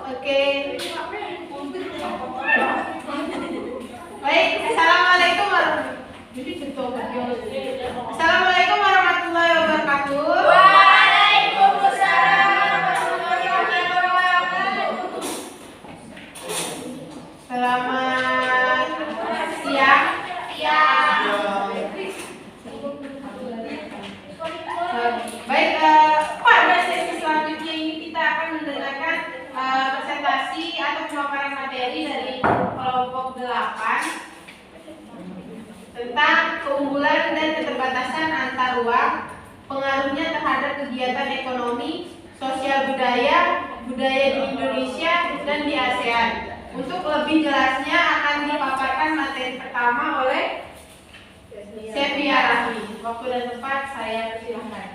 Oke. Baik, Assalamualaikum warahmatullahi wabarakatuh. Waalaikumsalam warahmatullahi wabarakatuh. Selamat siang. Baik, pada sesi selanjutnya ini kita akan mendengarkan presentasi atau pemaparan materi dari kelompok 8 tentang keunggulan dan keterbatasan antar ruang, pengaruhnya terhadap kegiatan ekonomi, sosial budaya di Indonesia dan di ASEAN. Untuk lebih jelasnya akan dipaparkan materi pertama oleh Sevia Rahmi. Waktu dan tempat saya persilahkan.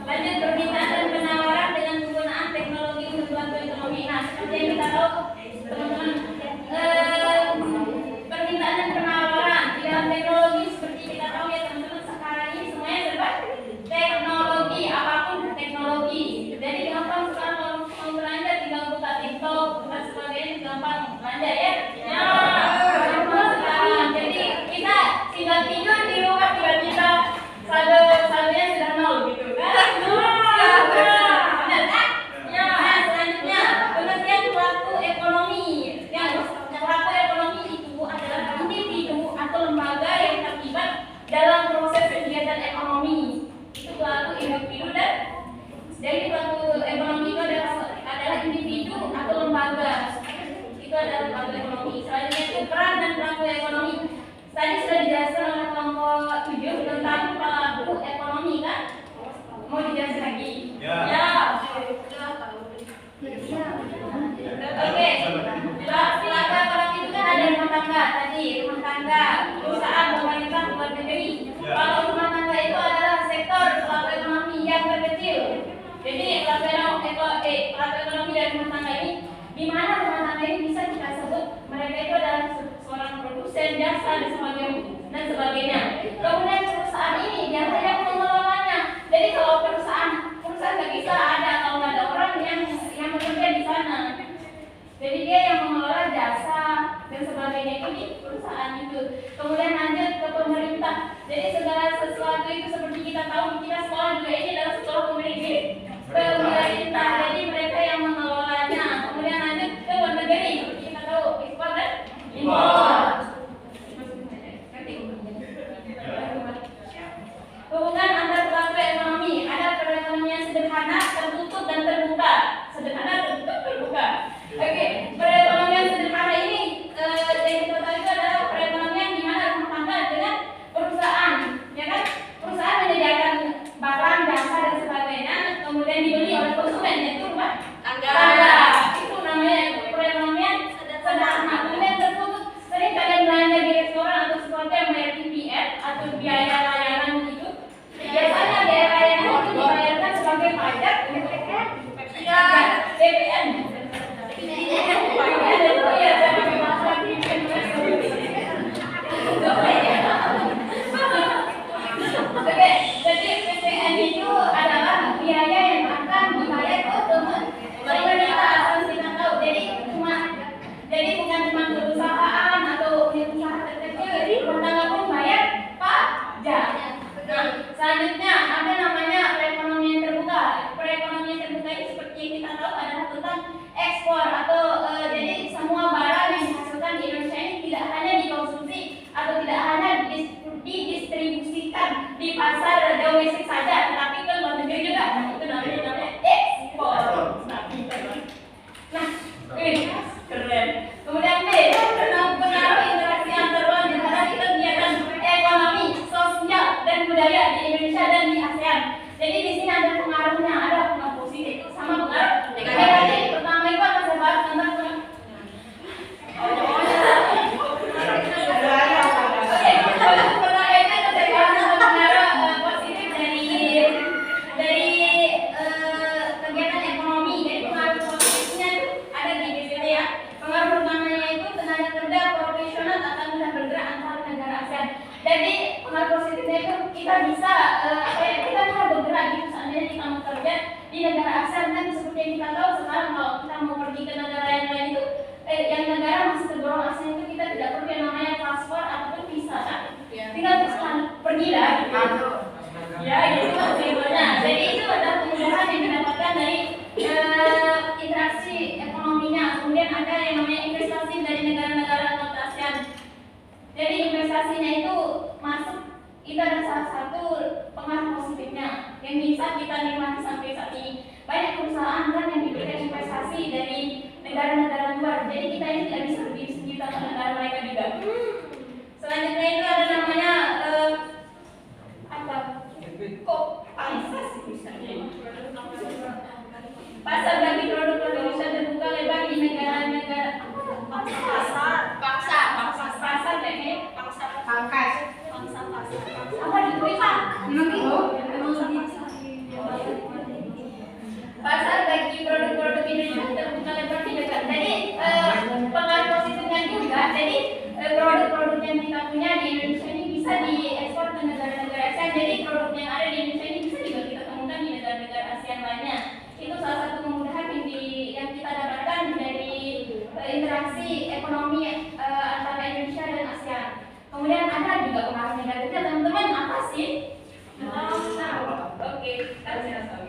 Lanjut, permintaan dan penawaran dengan penggunaan teknologi untuk bantu ekonomi. Nah, seperti yang kita tahu, teman-teman, permintaan dan penawaran di dalam teknologi seperti kita tahu ya teman-teman, sekarang ini semuanya serba teknologi, apapun teknologi. Jadi gampang sekarang kalau mau belanja tinggal buka TikTok dan sebagainya, gampang belanja ya. Ya, gampang sekarang. Jadi kita tinggal tidur di rumah tiba-tiba saldonya sudah nol gitu kan? Selanjutnya pengertian pelaku ekonomi. Yang pelaku ekonomi itu adalah individu atau lembaga yang terlibat dalam proses kegiatan ekonomi. Itu pelaku individu dan jadi pelaku ekonomi itu adalah individu atau lembaga. Itu adalah pelaku ekonomi. Selanjutnya itu peran dan pelaku ekonomi. Tadi sudah dijelaskan oleh kelompok 7 tentang pelaku ekonomi kan? Mau dijelaskan lagi? Ya. Oke. Pelaku ekonomi itu kan ada rumah tangga tadi, rumah tangga, perusahaan, pemerintah, luar negeri. Kalau rumah tangga itu adalah sektor pelaku ekonomi yang terkecil. Jadi pelaku ekonomi dari rumah tangga ini, di mana rumah tangga ini bisa kita sebut mereka itu adalah seorang produsen jasa dan sebagainya. Kemudian perusahaan ini biasanya yang mengelolanya. Jadi kalau perusahaan nggak bisa ada kalau nggak ada orang yang bekerja di sana. Jadi dia yang mengelola jasa dan sebagainya itu di perusahaan itu. Kemudian lanjut ke pemerintah. Jadi segala sesuatu itu seperti kita tahu, kita sekolah juga ini adalah sekolah pemerintah. Jadi mereka yang mengelolanya. Kemudian lanjut ke luar negeri. Kita tahu ekspor dan impor. Hubungan antar pelaku ekonomi, ada perekonomian sederhana, tertutup dan terbuka. Sederhana, tertutup, terbuka. Oke, perekonomian sederhana ini yang kita tahu itu adalah perekonomian di mana rumah tangga dengan perusahaan. pergi ke negara yang lain itu, yang negara masih tergolong ASEAN itu kita tidak perlu yang namanya paspor ataupun visa kan? Tinggal pergi lah. Ya, gitu kan simpelnya. Jadi itu adalah kemudahan yang didapatkan dari interaksi ekonominya. Kemudian ada yang namanya investasi dari negara-negara anggota ASEAN. Jadi investasinya itu masuk, itu ada salah satu pengaruh positifnya yang bisa kita nikmati sampai saat ini. Banyak perusahaan kan yang diberikan investasi dari negara-negara luar. Jadi kita ini tidak bisa berdiri sendiri tanpa negara mereka juga. Selanjutnya itu ada namanya kopanisasi misalnya. Pasar bagi produk-produk Indonesia terbuka lebar di negara-negara. Pasar deh, Pangkas. apa di Twitter? Pasar bagi produk-produk Indonesia terbuka lebar di negara. Jadi pengaruh positifnya juga. Jadi produk-produk yang kita punya di Indonesia ini bisa diekspor ke negara-negara ASEAN. Jadi produk yang ada di Indonesia ini bisa juga kita temukan di negara-negara ASEAN lainnya. Itu salah satu kemudahan yang kita dapatkan dari interaksi ekonomi antara Indonesia dan ASEAN. Kemudian ada juga pengaruh negatifnya, teman-teman, apa sih? Oke, kita tahu.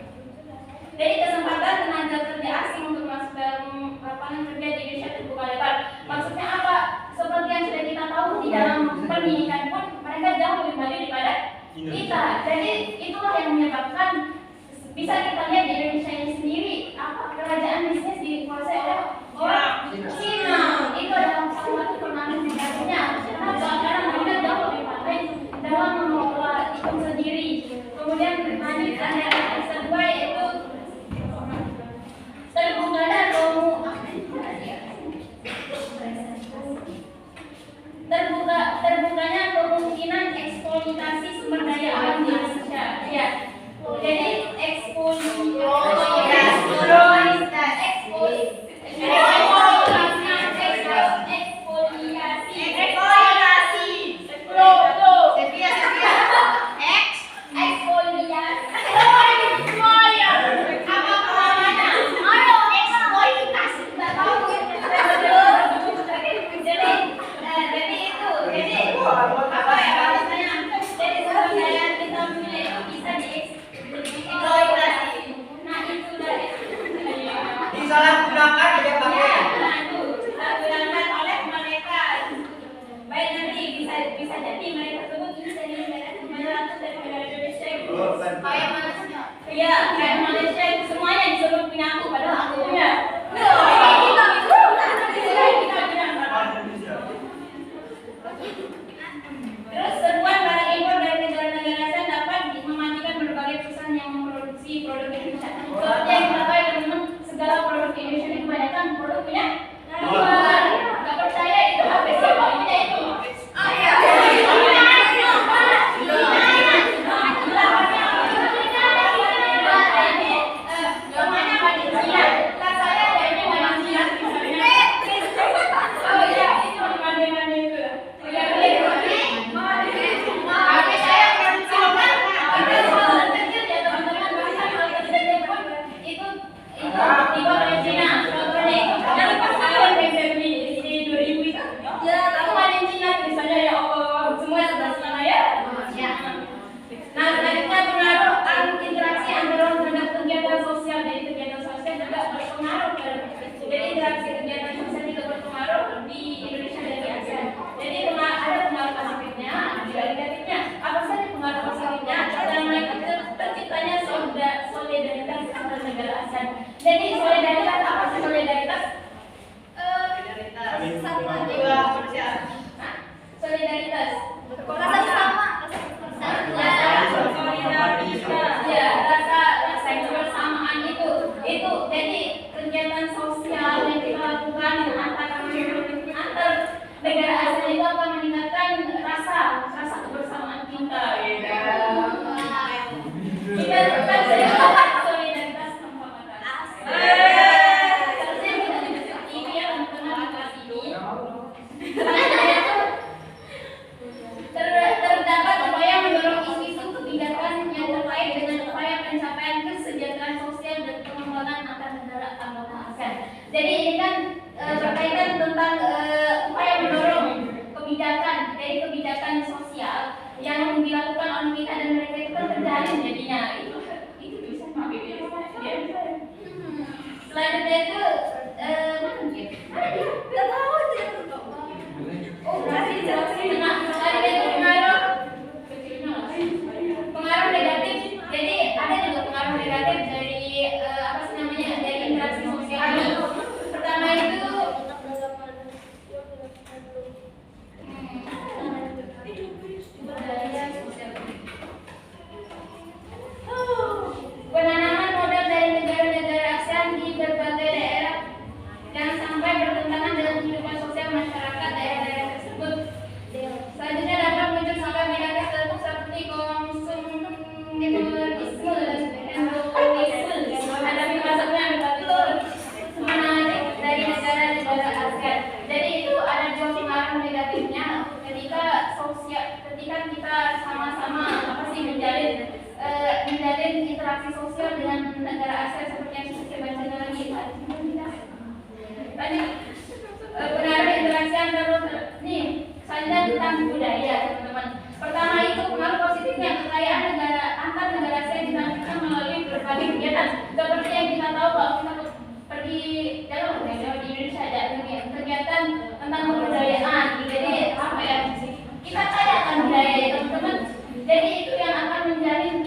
Jadi kesempatan tenaga kerja asing untuk masuk dalam lapangan kerja di Indonesia terbuka lebar. Maksudnya apa? Seperti yang sudah kita tahu di dalam pendidikan pun mereka jauh lebih maju daripada kita. Jadi itulah yang menyebabkan bisa kita lihat di Indonesia ini sendiri apa kerajaan bisnis dikuasai oleh orang Cina. Itu adalah salah satu pengaruh negatifnya. Karena mereka jauh lebih pandai dalam mengelola itu sendiri. Kemudian lanjut ada yang kedua yaitu terbukanya kemungkinan eksploitasi sumber daya alam di Indonesia. Ya. Jadi disalahgunakan aja pakai. Digunakan oleh mereka. Baik, nanti bisa jadi mereka tersebut ini dari negara dari negara Indonesia gitu. Kayak Malaysia. Iya, kayak Malaysia itu semuanya disuruh punya aku padahal aku punya. Terus seruan barang impor dari negara-negara ASEAN dapat mematikan berbagai perusahaan yang memproduksi produk Indonesia. Seperti yang kita tahu teman-teman, segala produk Indonesia ini kebanyakan produk punya luar. Gak percaya itu apa sih? Punya itu. Jadi ini kan berkaitan tentang upaya mendorong kebijakan, dari kebijakan sosial yang dilakukan oleh kita dan mereka itu kan terjalin jadinya itu bisa maaf ya. Selanjutnya itu mana dia? Ada dia? Nggak tahu dia. Oh masih dijelasin. Nah, ada itu pengaruh negatif. Jadi ada juga pengaruh negatif dari apa sih namanya dari interaksi sosial ini. Pertama itu penanaman modal dari negara-negara ASEAN di berbagai daerah jangan sampai bertentangan dengan kehidupan sosial masyarakat daerah-daerah tersebut. Selanjutnya dapat muncul sampai negatif seperti konsumerisme dan endoisme. Hadapi masuknya dari negara-negara ASEAN. Jadi itu ada dua pengaruh negatifnya ketika kita sama-sama menjalin interaksi sosial dengan negara ASEAN seperti yang saya baca lagi. Banyak pengaruh interaksi antar nih. Selanjutnya tentang budaya, teman-teman. Pertama itu pengaruh positifnya kekayaan negara antar negara ASEAN ditampilkan melalui berbagai kegiatan. Seperti yang kita tahu kalau kita pergi jauh di Indonesia ada kegiatan tentang kebudayaan. Jadi apa ya? Kita kaya akan budaya ya teman-teman. Jadi itu yang akan menjalin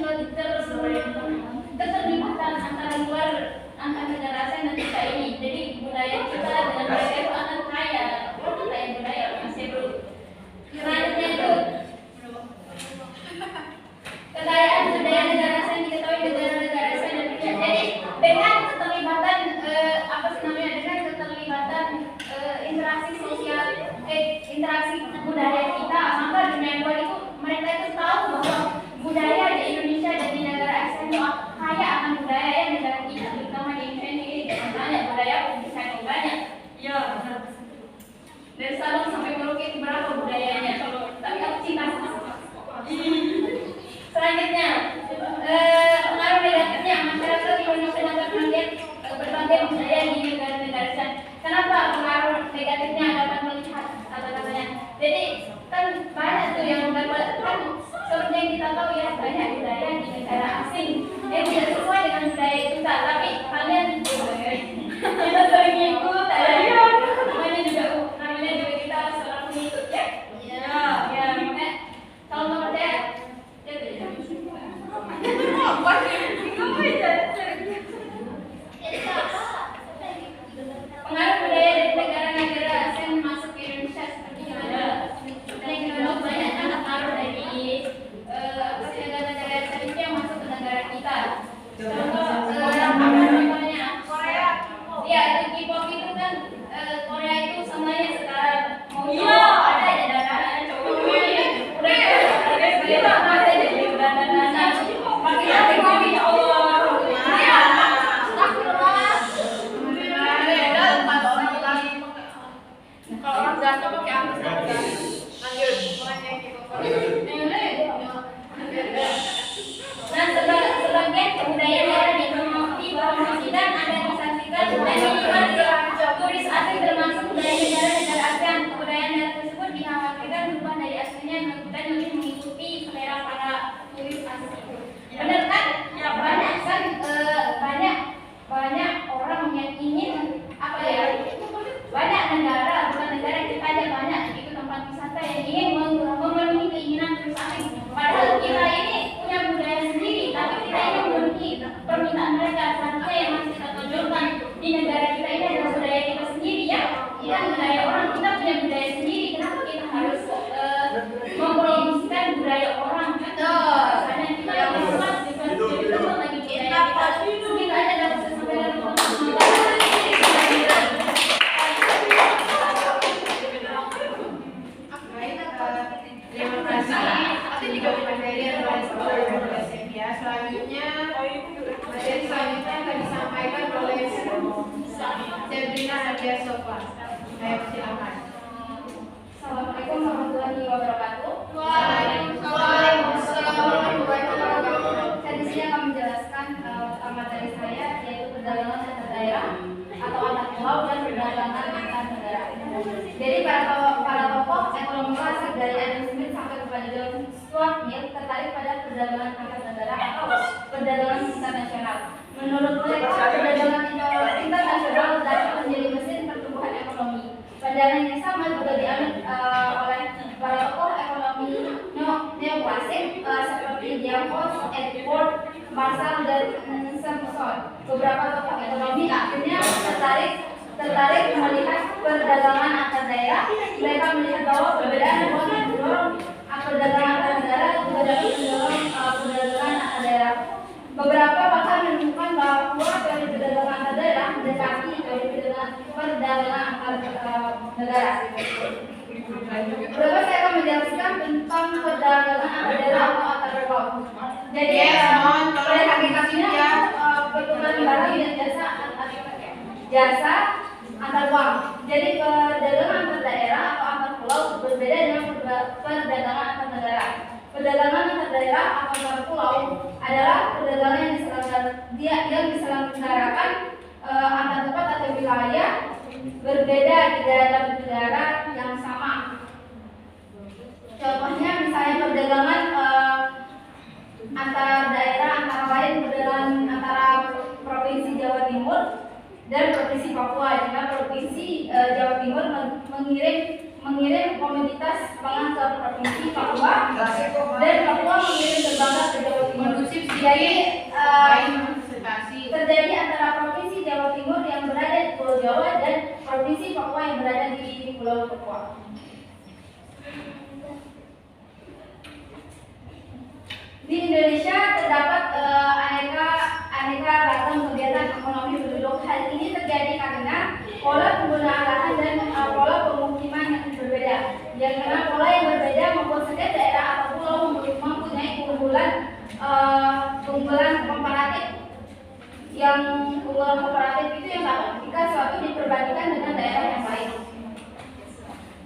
keterlibatan antara negara ASEAN dan kita ini. Jadi budaya kita dengan budaya itu akan kaya. Kalau kita yang budaya masih belum. Selanjutnya itu kekayaan budaya negara ASEAN diketahui negara-negara ASEAN dan dunia. Jadi dengan keterlibatan dengan keterlibatan interaksi sosial, interaksi budaya kita, maka dunia luar itu mereka itu tahu bahwa budaya di Indonesia dan di negara ASEAN itu kaya akan budaya yang negara kita, terutama di Indonesia ini banyak budaya sangat banyak. Ya, benar. Dari Sabang sampai Merauke itu berapa budayanya? Tapi aku cinta sama. Selanjutnya, pengaruh negatifnya masyarakat Indonesia dapat melihat berbagai budaya di negara-negara ASEAN. Kenapa pengaruh negatifnya dapat melihat kata-katanya? Jadi kan banyak tuh yang dapat kan seperti yang kita tahu ya banyak budaya di negara asing yang tidak sesuai dengan budaya kita. Tapi kalian kita sering ikut, namanya juga kita seorang pengikut ya. Ya, makanya kalau nggak percaya pengaruh budaya dari negara-negara ASEAN masuk ke Indonesia seperti ada yang kita tahu banyak kan pengaruh dari negara-negara ASEAN itu yang masuk ke negara kita. Contoh contohnya Korea. Ya, itu K-pop itu kan Korea itu semuanya sekarang mau ada cowok dan sebagian kebudayaan yang dipromosikan ada disaksikan dan dinikmati turis asing termasuk dari negara-negara ASEAN. Kebudayaan tersebut dikhawatirkan berubah dari aslinya dan lebih mengikuti selera para turis asing. Benar kan? Ya banyak kan banyak orang yang ingin banyak negara bukan negara kita aja banyak itu tempat wisata yang ingin memenuhi keinginan turis asing. Padahal kita ini punya budaya sendiri, tapi kita ini memenuhi permintaan mereka. Seharusnya yang masih kita tonjolkan di negara kita ini adalah budaya kita sendiri ya. Kita budaya orang, kita punya budaya sendiri. Kenapa kita harus mempromosikan budaya orang? Karena kita lagi luas, kita lagi budaya kita. Kita aja dapat sesuai dengan terima kasih. Itu juga materi yang ya. Selanjutnya materi selanjutnya akan disampaikan oleh Sabrina Nadia Sofa. Saya persilakan. Assalamualaikum warahmatullahi wabarakatuh. Waalaikumsalam warahmatullahi wabarakatuh. Saya di sini akan menjelaskan materi saya yaitu perdagangan antar daerah atau antar pulau dan perdagangan antar negara. Jadi para tokoh ekonomi klasik dari Adam Smith sampai kepada John Stuart Mill tertarik pada perdagangan antar negara atau perdagangan internasional. Menurut mereka, perdagangan internasional dapat menjadi mesin pertumbuhan ekonomi. Pandangan yang sama juga diambil oleh para tokoh ekonomi neoklasik seperti James Edward Marshall dan Sampson. Beberapa tokoh ekonomi akhirnya tertarik melihat perdagangan antar daerah. Mereka melihat bahwa perbedaan dapat mendorong perdagangan antar negara juga dapat mendorong perdagangan antar daerah. Beberapa bahkan menemukan bahwa dari perdagangan antar daerah mendekati dari perdagangan antar negara. Berikut saya akan menjelaskan tentang perdagangan antar daerah atau antar pulau. Jadi pada hakikatnya pertukaran barang dan jasa antar uang. Jadi perdagangan antar daerah atau antar pulau berbeda dengan perdagangan antar negara. Perdagangan antar daerah atau antar pulau adalah perdagangan yang diselenggarakan antar tempat atau wilayah berbeda di dalam negara yang sama. Contohnya misalnya perdagangan antar daerah antara lain perdagangan antara provinsi Jawa Timur dan provinsi Papua. Jika provinsi Jawa Timur mengirim komoditas pangan ke provinsi Papua dan Papua mengirim terbangga ke Jawa Timur. Jadi terjadi antara provinsi Jawa Timur yang berada di Pulau Jawa dan provinsi Papua yang berada di Pulau Papua. Di Indonesia terdapat aneka ragam kegiatan ekonomi penduduk. Hal ini terjadi karena pola penggunaan lahan dan pola pemukiman yang berbeda. Yang karena pola yang berbeda membuat setiap daerah atau pulau mempunyai keunggulan komparatif. Yang keunggulan komparatif itu yang dapat jika suatu diperbandingkan dengan daerah yang lain.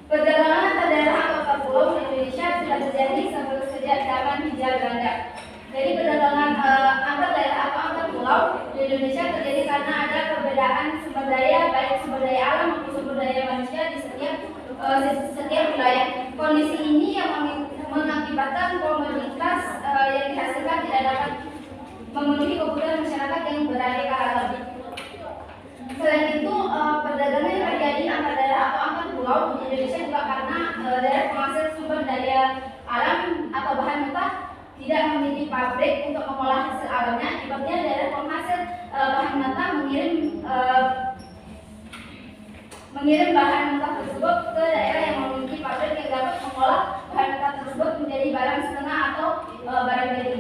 Perdagangan antar daerah atau antar pulau di Indonesia sudah terjadi sejak zaman Hindia Belanda. Jadi perdagangan antar daerah atau antar pulau di Indonesia terjadi karena ada perbedaan sumber daya, baik sumber daya alam maupun sumber daya manusia di setiap wilayah. Kondisi ini yang mengakibatkan komoditas yang dihasilkan tidak dapat memenuhi kebutuhan masyarakat yang beraneka ragam. Selain itu, perdagangan yang terjadi antar daerah atau antar pulau di Indonesia juga karena daerah penghasil sumber daya alam atau bahan mentah tidak memiliki pabrik untuk mengolah hasil alamnya. Akibatnya daerah penghasil bahan mentah mengirim bahan mentah tersebut ke daerah yang memiliki pabrik yang dapat mengolah bahan mentah tersebut menjadi barang setengah atau barang jadi.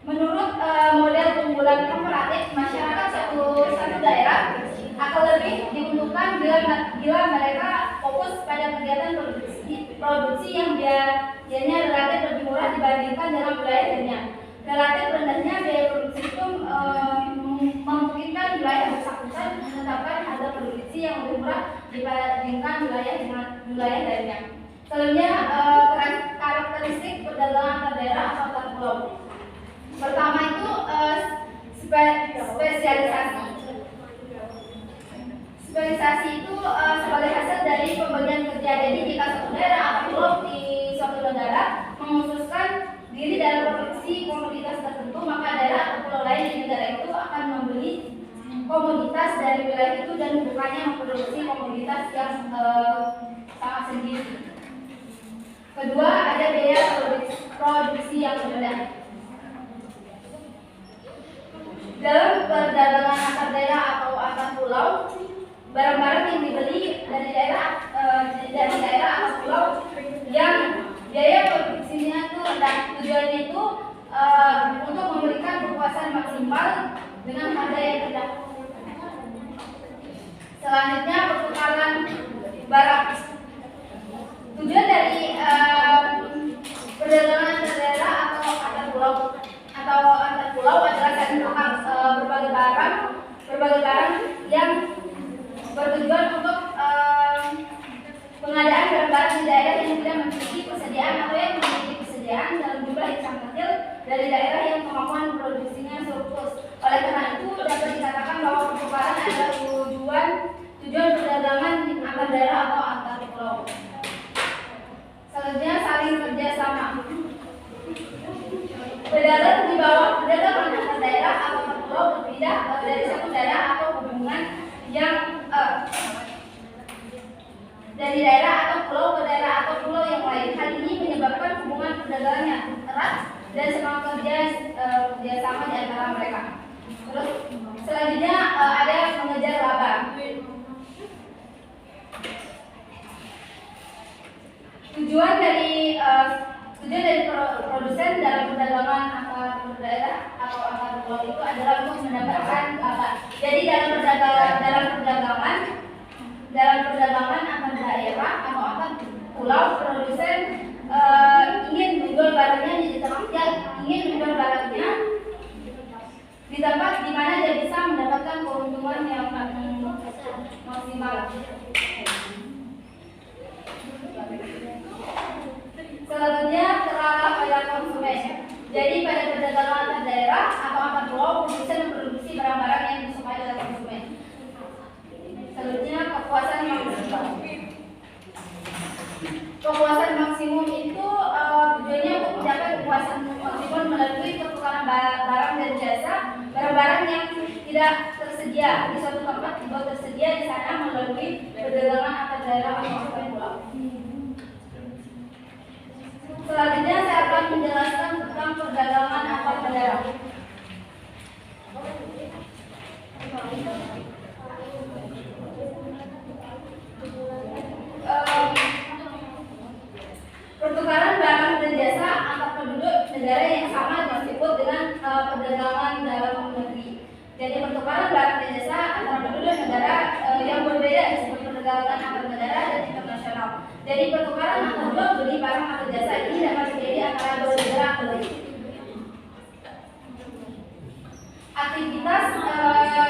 Menurut model keunggulan komparatif, masyarakat satu daerah akan lebih diuntungkan bila mereka fokus pada kegiatan produksi yang biayanya relatif lebih murah dibandingkan dalam wilayah lainnya. Relatif rendahnya biaya produksi itu memungkinkan wilayah bersangkutan menetapkan harga produksi yang lebih murah dibandingkan wilayah dengan wilayah lainnya. Selanjutnya, karakteristik perdagangan antar daerah atau antar pulau. Pertama itu spesialisasi. Spesialisasi itu sebagai hasil dari pembagian kerja. Jadi jika suatu daerah atau pulau di suatu negara mengkhususkan diri dalam produksi komoditas tertentu, maka daerah atau pulau lain di negara itu akan membeli komoditas dari wilayah itu dan bukannya memproduksi komoditas yang sama sendiri. Kedua, ada biaya produksi yang berbeda. Dalam perdagangan antar daerah atau antar pulau, barang-barang yang dibeli dari daerah atau pulau yang biaya produksinya itu rendah. Tujuannya itu untuk memberikan kepuasan maksimal dengan harga yang rendah. Selanjutnya, pertukaran barang. Tujuan dari perdagangan antar daerah atau antar pulau adalah saling tukar berbagai barang yang bertujuan untuk pengadaan barang-barang di daerah yang tidak memiliki persediaan atau yang memiliki persediaan dalam jumlah baik sang kecil dari daerah yang kemampuan produksinya surplus. Oleh karena itu dapat dikatakan bahwa pertukaran adalah tujuan perdagangan antar daerah atau antar pulau. Selanjutnya saling kerjasama. Perdagangan di bawah perdagangan antar daerah atau antar pulau berbeda dari satu daerah atau hubungan yang dari daerah atau pulau ke daerah atau pulau yang lain. Hal ini menyebabkan hubungan perdagangan yang erat dan semangat kerjasama di antara mereka. Terus selanjutnya ada mengejar laba. Tujuan dari produsen dalam perdagangan antar daerah atau antar pulau itu adalah untuk mendapatkan laba. Jadi dalam perdagangan antar daerah atau antar pulau, produsen ingin menjual barangnya di tempat di mana dia bisa mendapatkan keuntungan yang maksimal. Selanjutnya terarah pada konsumen. Jadi pada perdagangan antar daerah atau antar pulau, produsen memproduksi barang-barang yang disukai oleh konsumen. Selanjutnya kepuasan maksimum. Kepuasan maksimum itu tujuannya untuk mencapai kepuasan maksimum melalui pertukaran barang dan jasa, barang-barang yang tidak tersedia di suatu tempat juga tersedia di sana melalui perdagangan antar daerah atau antar pulau. Selanjutnya saya akan menjelaskan tentang perdagangan antar daerah. Pertukaran barang dan jasa antar penduduk negara yang sama disebut dengan perdagangan dalam negeri. Jadi pertukaran barang dan jasa antar penduduk negara yang berbeda disebut perdagangan antar negara dan internasional. Jadi pertukaran antar blok beli barang atau jasa ini dapat terjadi antara dua negara atau lebih. Aktivitas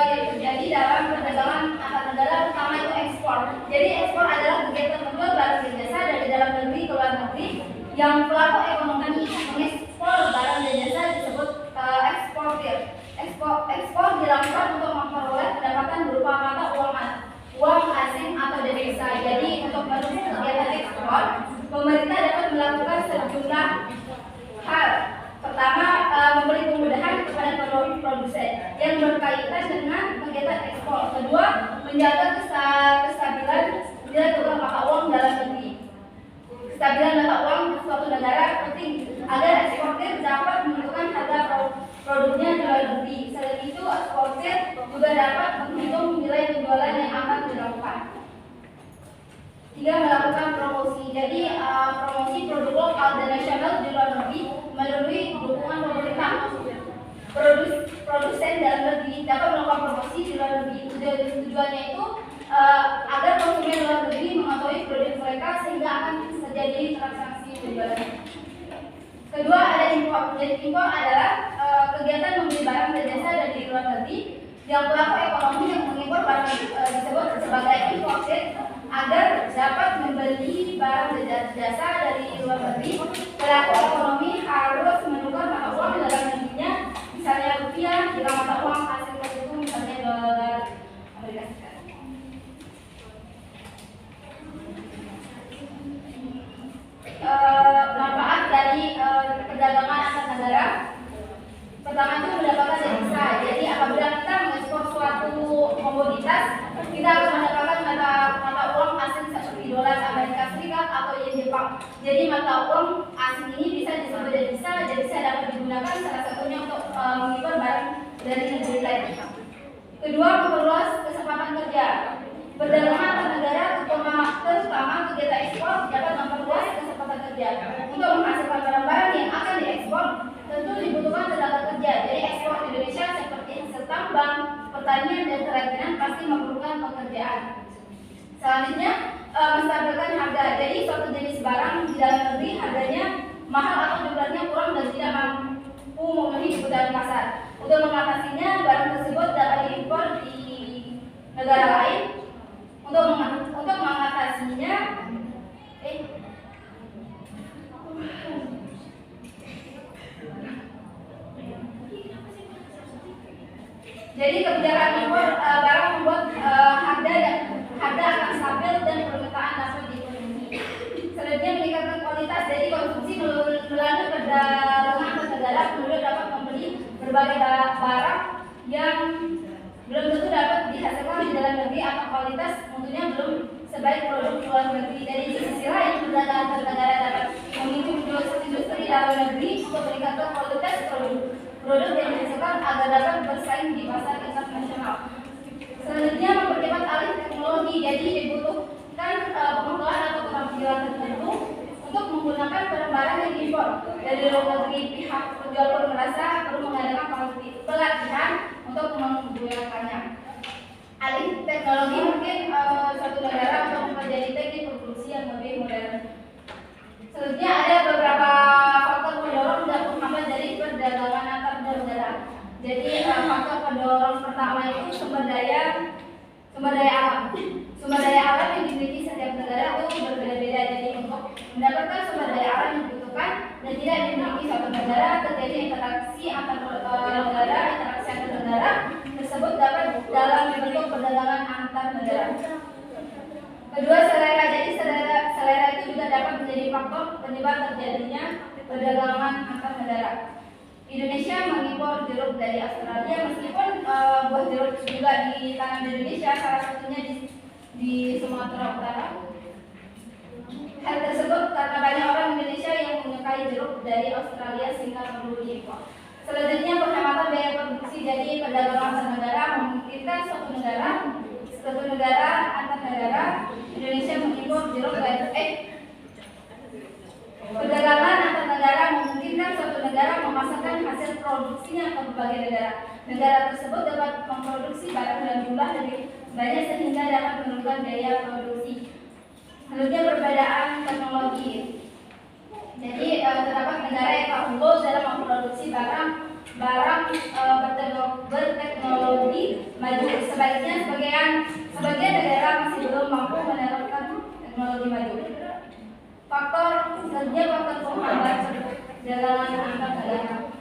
yang terjadi dalam perdagangan antar negara pertama itu ekspor. Jadi ekspor adalah kegiatan menjual barang dan jasa dari dalam negeri ke luar negeri. Yang pelaku ekonomi mengekspor barang dan jasa disebut eksportir. Ekspor dilakukan untuk memperoleh pendapatan berupa mata uang asing atau devisa. Jadi untuk mendukung kegiatan ekspor, pemerintah dapat melakukan sejumlah hal. Pertama, memberi kemudahan kepada produsen yang berkaitan dengan kegiatan ekspor. Kedua, menjaga kestabilan nilai tukar mata uang dalam negeri. Kestabilan mata uang suatu negara penting agar eksportir dapat menentukan harga produknya di luar negeri. Selain itu, eksportir juga dapat menghitung nilai penjualan yang akan dilakukan. Tiga, melakukan promosi. Jadi promosi produk lokal dan nasional di luar negeri melalui dukungan pemerintah. Produsen dalam negeri dapat melakukan promosi di luar negeri. Tujuannya itu agar konsumen luar negeri mengetahui produk mereka sehingga akan terjadi transaksi penjualan. Kedua, ada impor. Jadi impor adalah kegiatan membeli barang dan jasa dari luar negeri. Yang pelaku ekonomi yang mengimpor barang disebut sebagai importer. Agar dapat membeli barang dan jasa dari luar negeri, pelaku ekonomi harus menukar mata uang di dalam negerinya, misalnya rupiah, jika mata uang asing tersebut misalnya dolar Amerika Serikat. Manfaat dari perdagangan antar negara. Pertama itu mendapatkan devisa. Jadi apabila kita mengekspor suatu komoditas, kita akan mendapatkan mata uang asing seperti dolar Amerika Serikat atau yen Jepang. Jadi mata uang asing ini bisa disebut devisa, jadi bisa dapat digunakan salah satunya untuk mengimpor barang dari negeri lain. Kedua, memperluas kesempatan kerja. Perdagangan antar negara terutama kegiatan ekspor dapat memperluas kesempatan kerja. Untuk menghasilkan barang-barang yang akan diekspor, tentu dibutuhkan tenaga kerja. Jadi ekspor Indonesia seperti tambang, pertanian dan kerajinan pasti memerlukan pekerjaan. Selanjutnya, menstabilkan harga. Jadi suatu jenis barang di dalam negeri harganya mahal atau jumlahnya kurang dan tidak mampu memenuhi kebutuhan pasar. Untuk mengatasinya, barang tersebut dapat diimpor di negara lain. Untuk mengatasinya, Jadi kebijakan impor barang membuat harga akan stabil dan permintaan dapat dipenuhi. Selanjutnya meningkatkan kualitas. Jadi konsumsi melalui perdagangan antar negara, penduduk dapat membeli berbagai barang yang belum tentu dapat dihasilkan di dalam negeri atau kualitas mutunya belum sebaik produk luar negeri. Dari sisi lain, perdagangan antar negara dapat memicu industri dalam negeri untuk meningkatkan kualitas produk yang dihasilkan agar dapat bersaing di pasar internasional. Selanjutnya mempercepat alih teknologi. Jadi dibutuhkan pengetahuan atau keterampilan tertentu untuk menggunakan barang-barang yang diimpor dari luar negeri. Pihak penjual pun merasa perlu mengadakan pelatihan untuk menggunakannya. Alih teknologi mungkin suatu negara untuk mempelajari teknik produksi yang lebih modern. Selanjutnya ada beberapa faktor pendorong dan penghambat dari perdagangan antar negara. Jadi faktor pendorong pertama itu sumber daya alam. Sumber daya alam yang dimiliki setiap negara itu berbeda-beda. Jadi untuk mendapatkan sumber daya alam yang dibutuhkan dan tidak dimiliki suatu negara, terjadi interaksi antar negara tersebut dapat dalam bentuk perdagangan antar negara. Kedua, selera. Jadi selera itu juga dapat menjadi faktor penyebab terjadinya perdagangan antar negara. Indonesia mengimpor jeruk dari Australia, meskipun buah jeruk juga ditanam di Indonesia, salah satunya di Sumatera Utara. Hal tersebut karena banyak orang Indonesia yang menyukai jeruk dari Australia sehingga perlu diimpor. Selanjutnya penghematan biaya produksi. Jadi perdagangan antar negara memungkinkan suatu negara antar negara. Indonesia mengimpor jeruk dari perdagangan antar negara memungkinkan suatu negara memasarkan hasil produksinya ke berbagai negara. Negara tersebut dapat memproduksi barang dalam jumlah lebih banyak sehingga dapat menurunkan biaya produksi. Selanjutnya perbedaan teknologi. Jadi terdapat negara yang tak unggul dalam memproduksi barang berteknologi maju. Sebagian negara masih belum mampu menerapkan teknologi maju. Faktor penghambat perdagangan antar negara.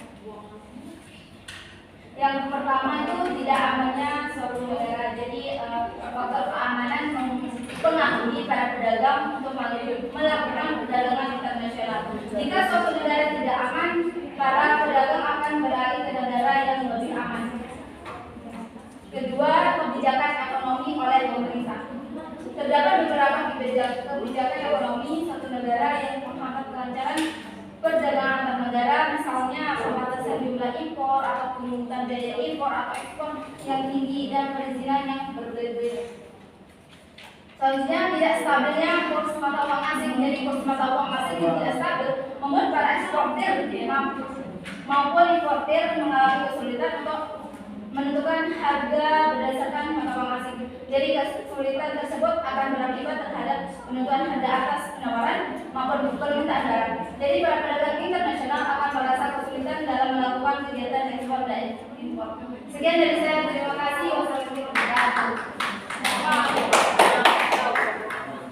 Yang pertama itu tidak amannya suatu negara. Jadi faktor keamanan mempengaruhi para pedagang untuk melakukan perdagangan internasional. Jika suatu negara tidak aman, para pedagang akan beralih ke negara yang lebih aman. Kedua, kebijakan ekonomi oleh pemerintah. Terdapat beberapa kebijakan ekonomi suatu negara yang menghambat kelancaran perdagangan antar negara, misalnya pembatasan jumlah impor atau pungutan biaya impor atau ekspor yang tinggi dan perizinan yang berbeda. Selanjutnya, tidak stabilnya kurs mata uang asing. Jadi kurs mata uang asing yang tidak stabil membuat para eksportir maupun importir mengalami kesulitan untuk menentukan harga berdasarkan mata uang asing. Jadi kesulitan tersebut akan berakibat terhadap penentuan harga atas penawaran maupun permintaan barang. Jadi para pedagang internasional akan merasa kesulitan dalam melakukan kegiatan ekspor dan impor. Sekian dari saya, terima kasih. Wassalamualaikum warahmatullahi wabarakatuh.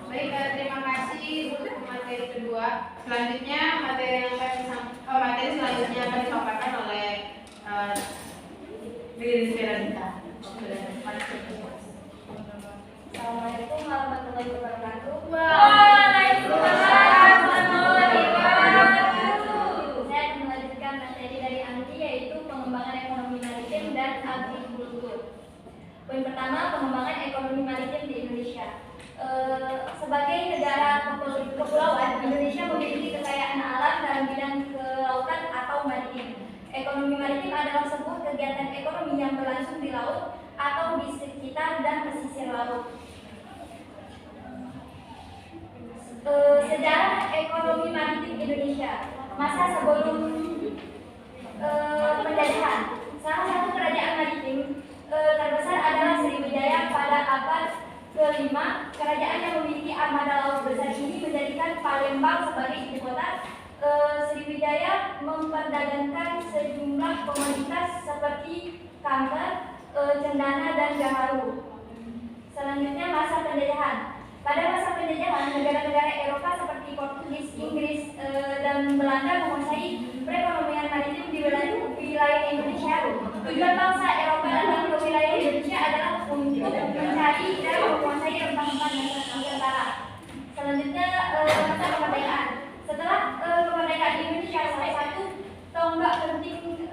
Baik, terima kasih untuk materi kedua. Selanjutnya materi selanjutnya akan disampaikan oleh Ririn Feranita. Assalamualaikum warahmatullahi wabarakatuh. Waalaikumsalam warahmatullahi wabarakatuh. Saya akan melanjutkan materi dari Anti, yaitu pengembangan ekonomi maritim dan agrikultur. Poin pertama, pengembangan ekonomi maritim di Indonesia. Sebagai negara kepulauan, Indonesia memiliki kekayaan alam dalam bidang kelautan atau maritim. Ekonomi maritim adalah sebuah kegiatan ekonomi yang berlangsung di laut atau di sekitar dan pesisir laut. Sejarah ekonomi maritim Indonesia. Masa sebelum penjajahan, salah satu kerajaan maritim terbesar adalah Sriwijaya pada abad ke-5. Kerajaan yang memiliki armada laut besar ini menjadikan Palembang sebagai ibu kota. Sriwijaya memperdagangkan sejumlah komoditas seperti kanker, cendana, dan gaharu. Selanjutnya, masa penjajahan. Pada masa penjajahan, negara-negara Eropa seperti Portugis, Inggris, dan Belanda menguasai perekonomian maritim di wilayah Indonesia. Tujuan bangsa Eropa datang ke penting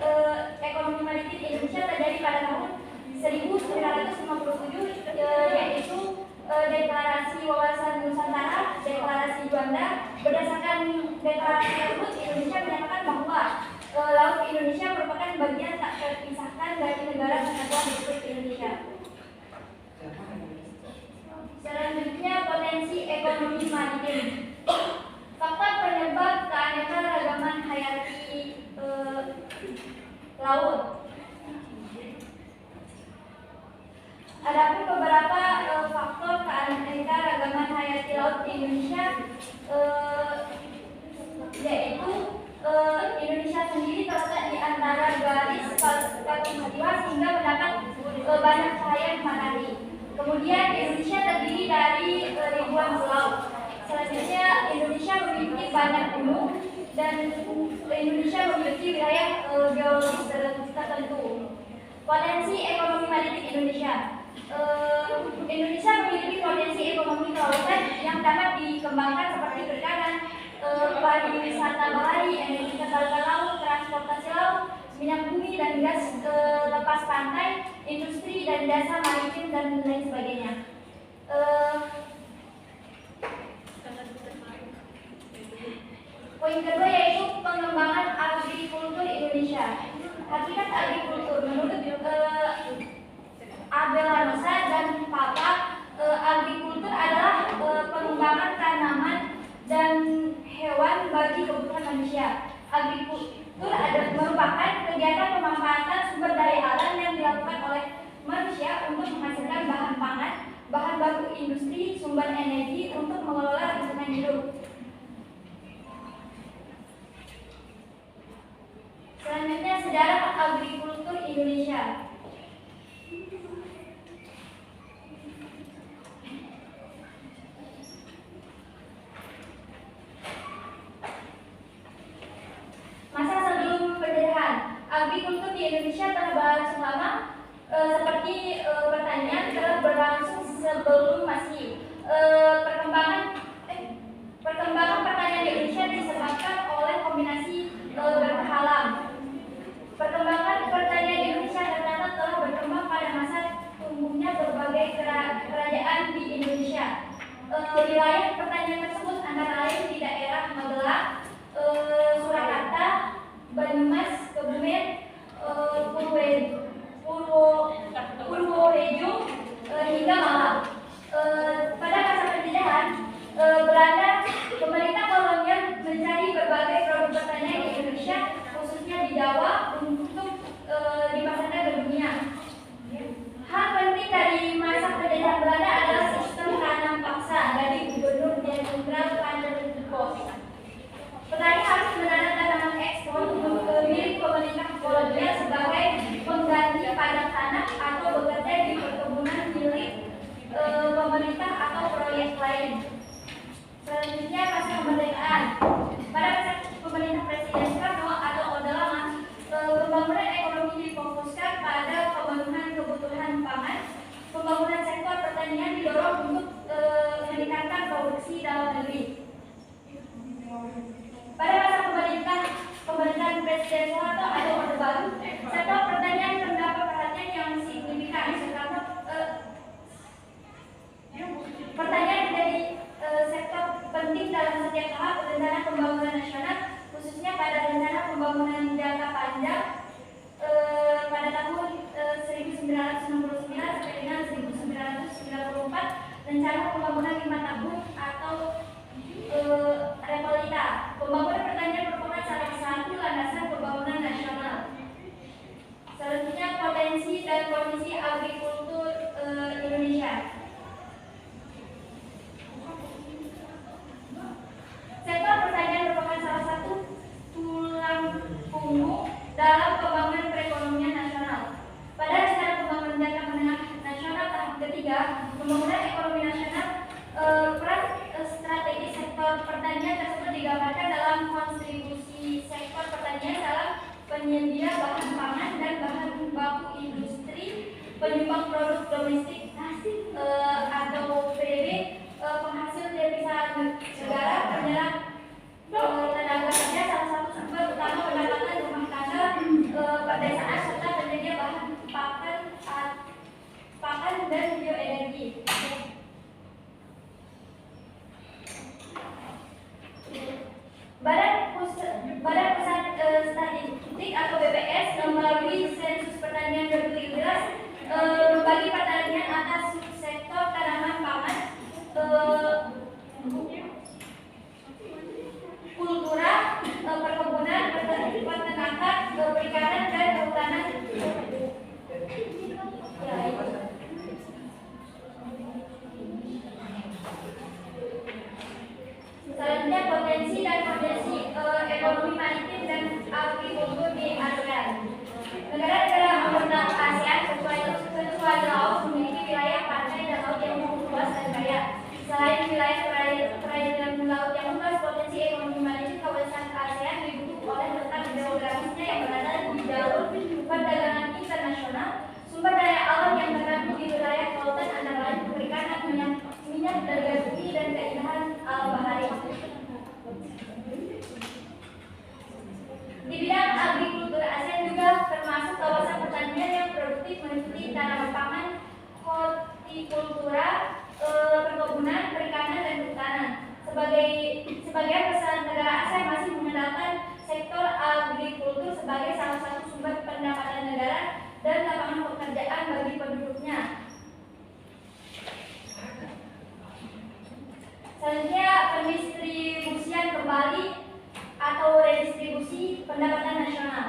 ekonomi maritim Indonesia terjadi pada tahun 1957, yaitu Deklarasi Wawasan Nusantara, Deklarasi Juanda. Berdasarkan deklarasi tersebut, Indonesia menyatakan bahwa Laut Indonesia merupakan bagian tak terpisahkan dari negara kesatuan Republik Indonesia. Selanjutnya, potensi ekonomi maritim. Faktor penyebab keanekaragaman hayati laut. Adapun beberapa faktor keanekaragaman hayati laut di Indonesia, yaitu Indonesia sendiri terletak di antara garis khatulistiwa sehingga mendapat banyak cahaya matahari. Kemudian Indonesia terdiri dari ribuan pulau. Selanjutnya, Indonesia memiliki banyak gunung dan Indonesia memiliki wilayah geologis tertentu. Potensi ekonomi maritim Indonesia. Indonesia memiliki potensi ekonomi kelautan yang dapat dikembangkan seperti perikanan, pariwisata bahari, energi terbarukan laut, transportasi laut, minyak bumi dan gas lepas pantai, industri dan jasa maritim dan lain sebagainya. Poin kedua yaitu pengembangan agrikultur Indonesia. Hakikat agrikultur menurut Abel Lanosa dan Papa, agrikultur adalah pengembangan tanaman dan hewan bagi kebutuhan manusia. Agrikultur merupakan kegiatan pemanfaatan sumber daya alam yang dilakukan oleh manusia untuk menghasilkan bahan pangan, bahan baku industri, sumber energi untuk mengelola lingkungan hidup. Selanjutnya, sejarah agrikultur Indonesia. Masa sebelum penjajahan, agrikultur di Indonesia telah berlangsung lama, seperti pertanian telah berlangsung sebelum Masehi. Perkembangan pertanian di Indonesia disebabkan oleh kombinasi berhalang. Perkembangan pertanian di Indonesia ternyata telah berkembang pada masa tumbuhnya berbagai kerajaan di Indonesia. Wilayah pertanian tersebut antara lain di daerah Magelang, Surakarta, Banyumas, Kebumen, Purworejo hingga Malang. Pada masa penjajahan Belanda, pemerintah kolonial mencari berbagai produk pertanian di Indonesia, khususnya di Jawa, untuk dipasarkan ke dunia. Hal penting dari masa penjajahan Belanda adalah sistem tanam paksa dari Gubernur Jenderal Van der Bos. Petani harus menanam tanaman ekspor milik pemerintah kolonial sebagai pengganti padang tanah atau bekerja di perkebunan milik pemerintah atau proyek lain. Selanjutnya, masa kemerdekaan. Pada masa pemerintah Presiden Soekarno atau Orde Lama, pembangunan ekonomi difokuskan pada pemenuhan kebutuhan pangan. Pembangunan sektor pertanian didorong untuk meningkatkan produksi dalam negeri. Pada masa pemerintahan Presiden Soeharto atau Orde Baru, sektor pertanian mendapat perhatian yang signifikan. Pertanian menjadi sektor penting dalam setiap tahap rencana pembangunan nasional, khususnya pada rencana pembangunan jangka panjang pada tahun 1969 sampai dengan 1994, rencana pembangunan 5 tahun atau Repolita. Pembangunan pertanian merupakan salah satu landasan pembangunan nasional. Selanjutnya, potensi dan kondisi agrikultur Indonesia. Sektor pertanian merupakan salah satu tulang punggung dalam pembangunan perekonomian nasional. Pada rencana pembangunan jangka menengah nasional tahap ketiga, pembangunan ekonomi nasional, peran strategi sektor pertanian tersebut digambarkan dalam kontribusi sektor pertanian dalam penyedia bahan pangan dan bahan baku industri, penyumbang produk domestik atau PDB, penghasil devisa negara, penyerap tenaga kerja, salah satu sumber utama pendapatan rumah tangga, hortikultura, perkebunan, perikanan, dan kehutanan. Sebagian besar negara ASEAN masih mengandalkan sektor agrikultur sebagai salah satu sumber pendapatan negara dan lapangan pekerjaan bagi penduduknya. Selanjutnya, pendistribusian kembali atau redistribusi pendapatan nasional.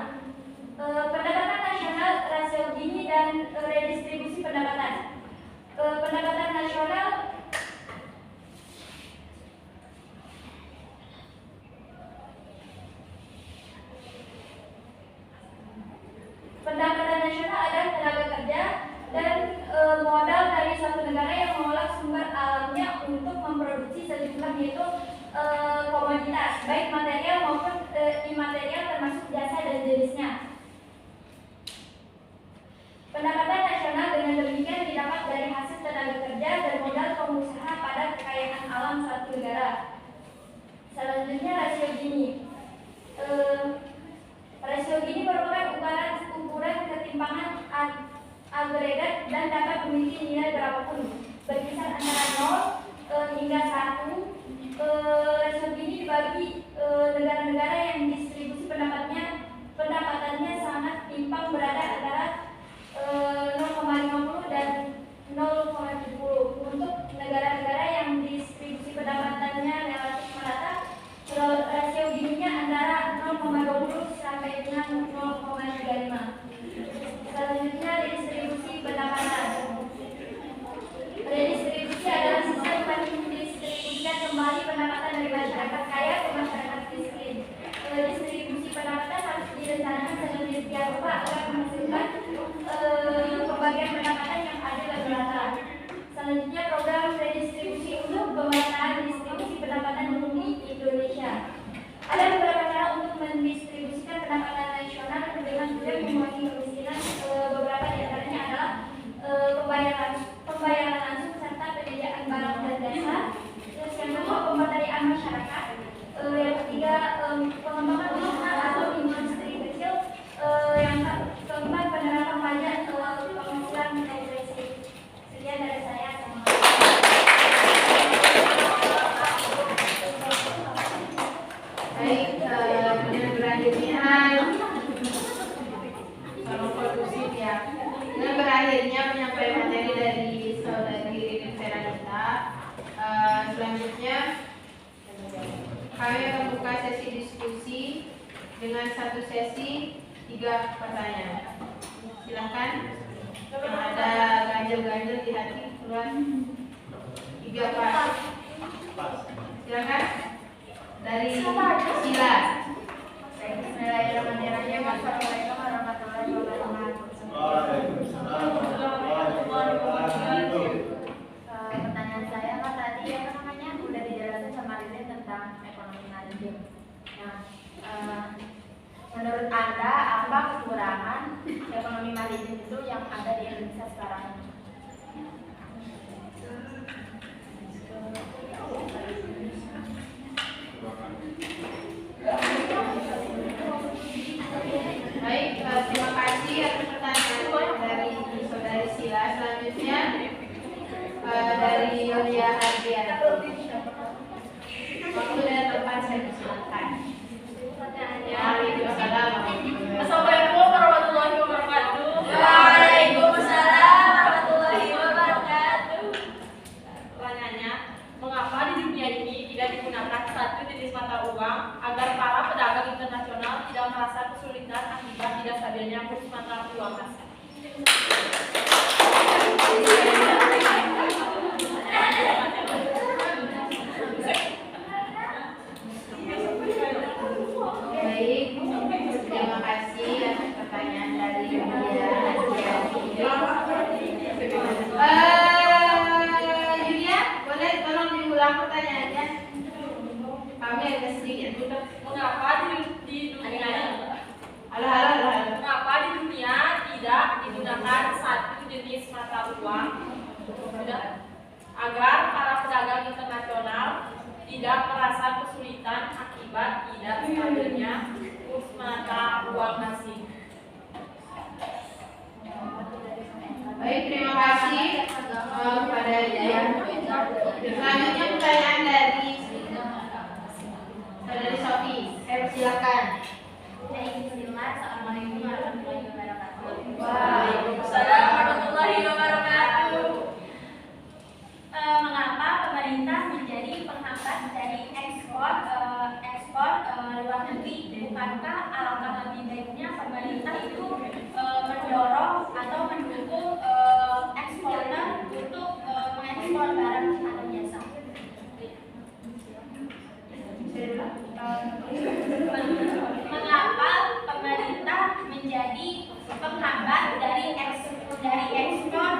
Pendapatan nasional, rasio Gini, dan redistribusi pendapatan. Pendapatan nasional adalah tenaga kerja dan modal dari suatu negara yang mengolah sumber alamnya untuk memproduksi sejumlah yaitu komoditas, baik material maupun imaterial termasuk jasa dan jenisnya. Pendapatan nasional dengan demikian didapat dari hasil tenaga kerja dan modal pengusaha pada kekayaan alam suatu negara. Selanjutnya, rasio Gini. Rasio Gini merupakan ukuran ketimpangan agregat dan dapat memiliki nilai berapapun, berkisar antara 0 hingga 1. Rasio Gini dibagi negara-negara yang distribusi pendapatannya sangat timpang, berada antara 0,50 dan 0,70. Untuk negara-negara yang distribusi pendapatannya relatif merata, rasio Gininya antara 0,20 sampai dengan 0,35. Selanjutnya, redistribusi pendapatan. Redistribusi adalah sistem mendistribusikan kembali pendapatan dari masyarakat kaya ke masyarakat miskin. Distribusi pendapatan harus direncanakan sedemikian rupa agar menghasilkan pembagian pendapatan yang adil dan merata. Selanjutnya, program redistribusi untuk pemerataan distribusi pendapatan di Indonesia. Ada beberapa cara untuk mendistribusikan pendapatan nasional dengan tujuan mengurangi kemiskinan. Beberapa di antaranya adalah pembayaran langsung serta penyediaan barang dan jasa. Terus yang kedua, pemberdayaan masyarakat. Yang ketiga, pengembangan usaha atau industri kecil. Yang keempat, penerapan pajak penghasilan progresif. Sekian dari saya. Baik, dengan berakhirnya tolong kondusif ya. Dengan berakhirnya penyampaian materi dari saudari Ririn Feranita, selanjutnya kami akan buka sesi diskusi dengan satu sesi 3 pertanyaan. Silakan, yang ada ganjel-ganjel di hati keluar 3 pas. Silakan. Dari Sila. Bismillahirrahmanirrahim. Wassalamualaikum warahmatullahi wabarakatuh. Pertanyaan saya kan tadi udah dijelasin sama Ririn tentang ekonomi maritim. Nah, menurut Anda apa kekurangan ekonomi maritim itu yang ada di Indonesia sekarang? Baik, terima kasih atas pertanyaan dari saudari Sila. Selanjutnya dari Yulia Hardianti. Waktu dan tempat saya persilakan. Waalaikumsalam. Assalamualaikum warahmatullahi wabarakatuh. Waalaikumsalam warahmatullahi wabarakatuh. Pertanyaannya, mengapa di dunia ini tidak digunakan satu jenis mata uang agar para pedagang internasional tidak merasa kesulitan akibat tidak stabilnya kurs mata uang asing? Baik, terima kasih atas pertanyaan dari Yulia Hardianti. Yulia, boleh tolong diulang pertanyaannya? Kami agak sedikit butuh. Mengapa di dunia Halo. di dunia tidak digunakan satu jenis mata uang agar para pedagang internasional tidak merasa kesulitan akibat tidak stabilnya kurs mata uang asing? Baik, terima kasih. lebih baiknya pemerintah itu mendorong atau mendukung eksporter untuk mengekspor barang atau jasa. Mengapa pemerintah menjadi penghambat dari ekspor?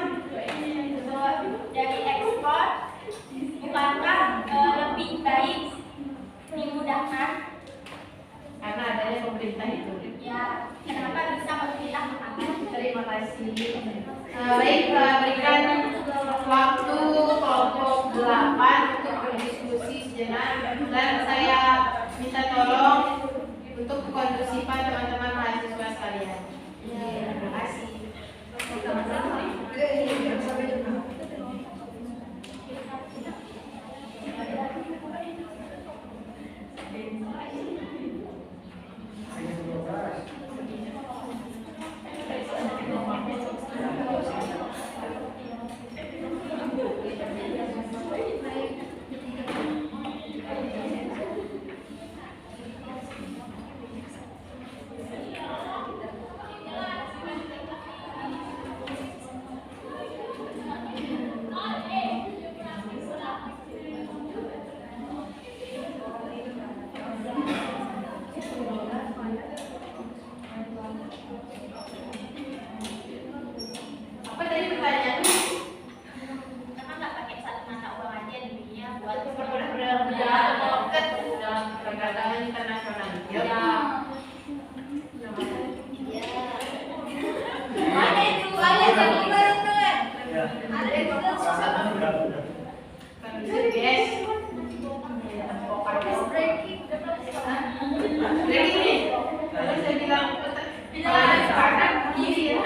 Bukankah lebih baik dimudahkan? Karena adanya pemerintah itu. Ya, kenapa bisa pemerintah menghambat? Terima kasih. Baik, berikan waktu kelompok 8 untuk berdiskusi sejenak dan saya minta tolong untuk kondusifan teman-teman mahasiswa sekalian. Terima kasih. Apa tadi pertanyaannya? Kenapa nggak pakai satu mata uang aja dunia buat Dalam perdagangan internasional. Ya. Ada itu, ada jadi bareng-bareng. Ada itu. Yes. Breaking nih. Kalau saya bilang kanan kiri ya.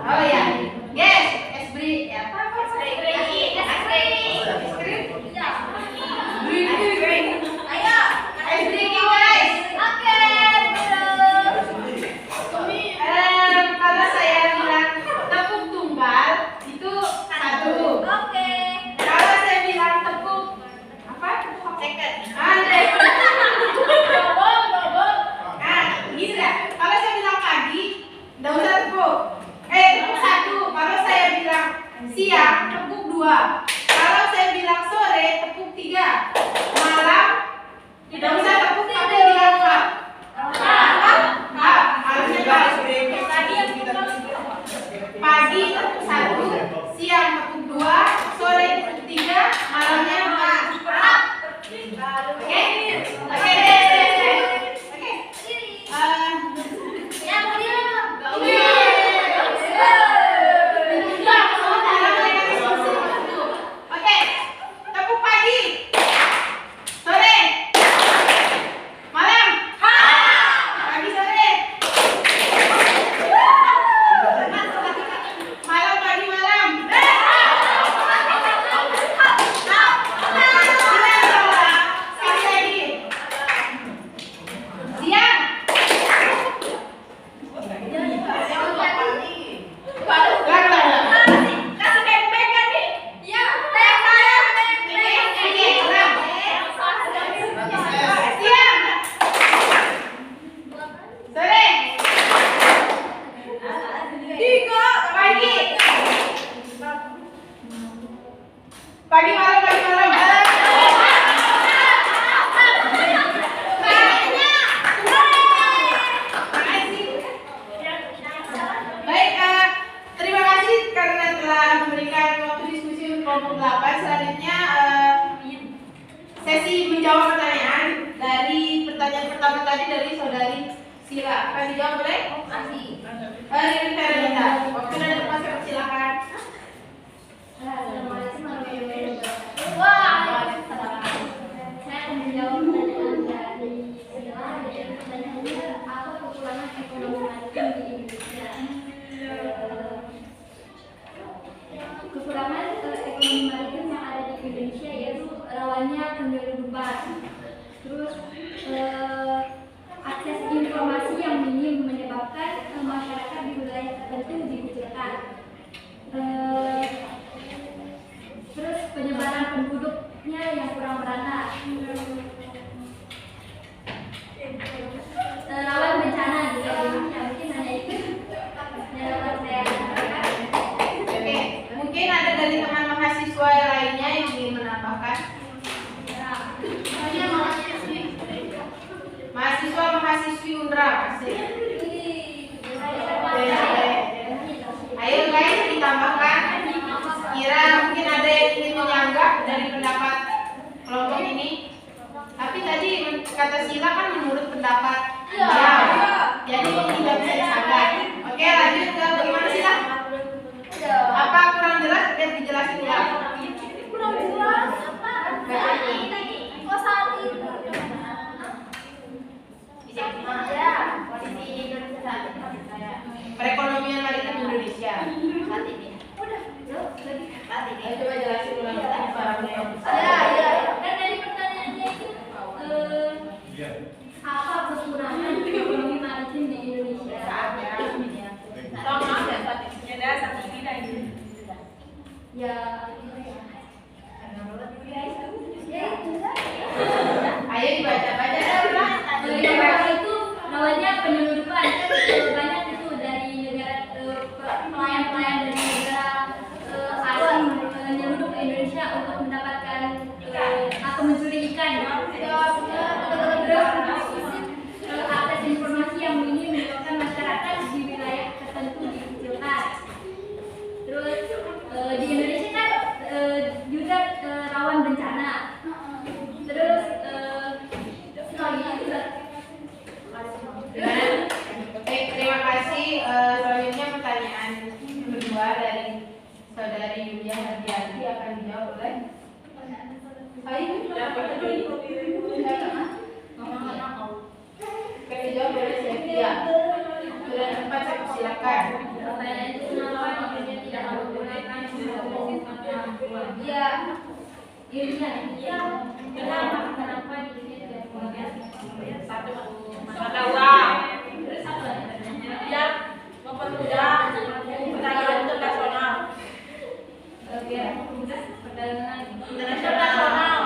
Oh ya, yes, Esbri, ya apa? Kalau saya bilang tepung tunggal itu satu. Kalau saya bilang tepung apa? Gitu dah. Kalau saya bilang pagi, nggak usah tepung. Tepung satu. Kalau saya bilang siang, tepung dua. Kalau saya bilang sore, tepung tiga. Malam, tidak usah tepung, tapi bilang apa? Pagi tepung satu, siang tepung dua, sore tepung tiga, malamnya empat. Oke? kasih backpack kan nih? Iya, baik saya baik. Siap. Sore. Tiga. Pagi. Pagi malam. Baik, terima kasih karena telah memberikan waktu diskusi untuk kelompok 8. Selanjutnya sesi menjawab pertanyaan. Dari pertanyaan pertama tadi dari saudari Sila, akan dijawab oleh Riri Ferenita. Waktu dan tempat saya persilakan. Assalamualaikum warahmatullahi wabarakatuh. Waalaikumsalam. Saya akan menjawab pertanyaan dari Sila. Jadi pertanyaannya, apa kekurangan ekonomi maritim di Indonesia? Kekurangan ekonomi maritim yang ada di Indonesia yaitu rawannya penyelundupan, terus akses informasi yang minim menyebabkan masyarakat di wilayah tertentu dikucilkan. Terus penyebaran penduduknya yang kurang merata, rawan bencana juga di Indonesia. Mungkin hanya itu yang dapat saya sampaikan. Oke, mungkin ada dari teman mahasiswa yang lainnya yang ingin menambahkan. Mahasiswi Undra, asik. Ayo guys, ditambahkan. Kira mungkin ada yang ingin menyanggah dari pendapat kelompok ini. Tapi tadi kata Sila kan menurut pendapat dia. Jadi tidak bisa disanggah. Oke, lanjut ke bagaimana Sila? Apa kurang jelas? Biar dijelasin ulang. Kurang jelas. Tadi kok saat itu? Ya, kondisi Indonesia saat ini maksud saya. Perekonomian maritim Indonesia. Saat ini. Udah, lagi. Saat ini. Ayo coba jelasin ulang para penonton. Ya. Kan dari pertanyaannya itu apa kekurangan ekonomi maritim di Indonesia? Sama ada statistiknya ada statistiknya ini. Ya. Ayo dibaca-baca. Yang pertama itu rawannya penyelundupan. Banyak itu dari negara pelayan-pelayan dari negara asing menyelundup ke Indonesia untuk mendapatkan atau mencuri ikan. Terus akses informasi yang minim menyebabkan masyarakat di wilayah tertentu dikucilkan. Terus di Indonesia kan juga rawan bencana. Terus Baik, terima kasih. Selanjutnya pertanyaan kedua dari saudari Yulia Hardianti akan dijawab oleh Ayo, akan dijawab oleh Sylvia. Sudah tempat saya persilakan. pertanyaan itu kenapa Indonesia tidak menggunakan Iya. Kenapa Indonesia tidak menggunakan Satu mata uang. Biar mempermudah perdagangan internasional. Oke, perdagangan Internasional.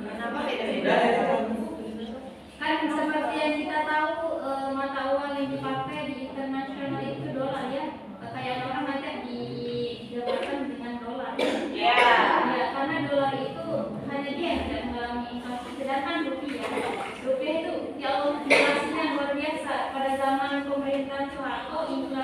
Kenapa beda-beda? kan seperti yang kita tahu mata uang yang dipakai di internasional itu dolar ya, kayak orang nanti didapatkan dengan dolar. Ya. Ya, karena dolar itu hanya dia yang tidak mengalami inflasi, sedangkan rupiah itu ya Allah inflasinya luar biasa. Pada zaman pemerintahan Soeharto inflasi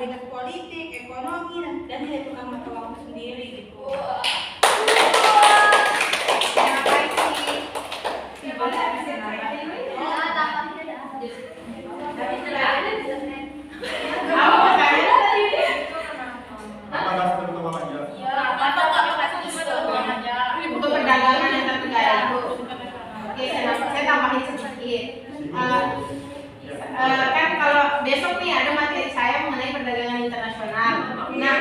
stabilitas politik, ekonomi, dan nilai tukar mata uang itu sendiri gitu. Terima kasih. Apa pertanyaannya tadi? Apa dasar keuangannya? Untuk perdagangan antar negara itu. Oke, saya tambahin sedikit. Kan kalau besok nih ada materi saya mengenai perdagangan internasional. Nah,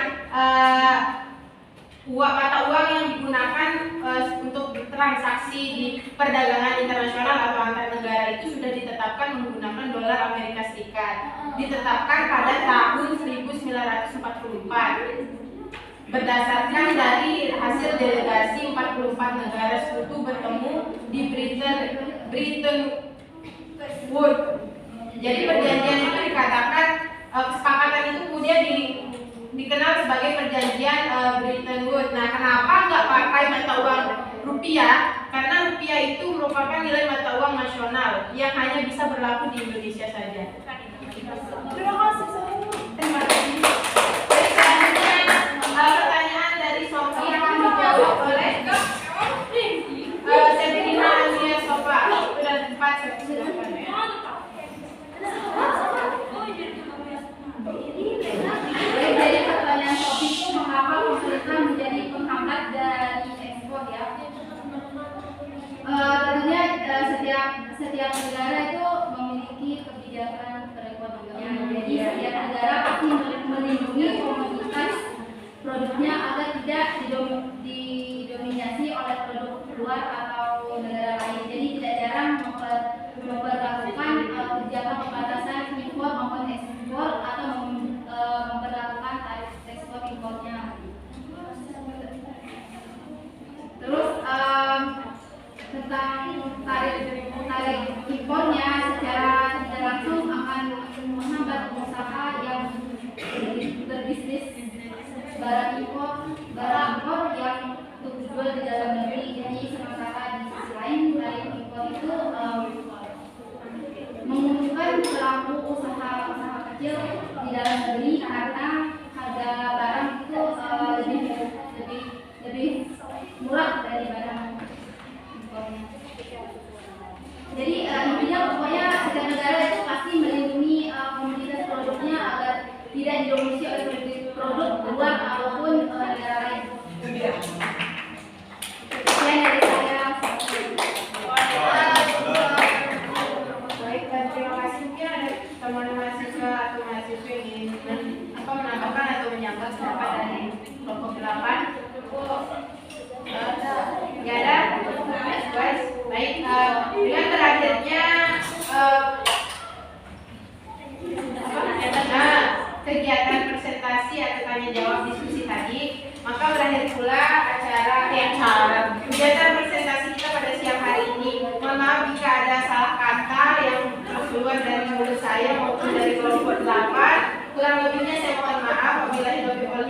mata uang yang digunakan untuk transaksi di perdagangan internasional atau antar negara itu sudah ditetapkan menggunakan dolar Amerika Serikat. Ditetapkan pada tahun 1944. Berdasarkan dari hasil delegasi 44 negara sekutu bertemu di Bretton Woods. Jadi perjanjian itu dikatakan kesepakatan itu kemudian dikenal sebagai perjanjian Bretton Woods. Nah, kenapa nggak pakai mata uang rupiah? Karena rupiah itu merupakan nilai mata uang nasional yang hanya bisa berlaku di Indonesia saja. Terima kasih. Terima kasih. Pertanyaan dari Sofi akan dijawab oleh Sebrina Asia Sofa. Sudah 4 silakan ya. Jadi pertanyaan topik itu mengapa pemerintah menjadi penghambat dari ekspor ya? Tentunya setiap negara itu memiliki kebijakan perekonomian. Jadi setiap negara pasti melindungi komoditas produknya agar tidak didominasi oleh produk luar atau negara lain. Jadi tidak jarang memperlakukan kebijakan pembatasan impor maupun ekspor atau memperlakukan tarif ekspor impornya. Terus tentang tarif impornya secara tidak langsung akan menghambat usaha yang berbisnis barang impor yang untuk dijual di dalam negeri. Jadi sementara di sisi lain tarif impor itu menguntungkan pelaku usaha kecil di dalam negeri karena harga barang itu lebih murah dari barang impornya. Jadi intinya pokoknya setiap negara itu pasti melindungi komoditas produknya agar tidak didominasi oleh produk luar ataupun negara lain. Sekian dari saya. Baik, dan terima kasih. Mungkin ada teman mahasiswa atau mahasiswa yang ingin menambahkan atau menyambut pendapat dari kelompok 8. Nggak ada? Baik, dengan berakhirnya kegiatan presentasi atau tanya jawab diskusi tadi, maka berakhir pula kegiatan presentasi kita pada siang hari ini. Mohon maaf jika ada salah kata yang keluar dari mulut saya maupun dari kelompok 8. Kurang lebihnya saya mohon maaf. Wabillahi taufiq wal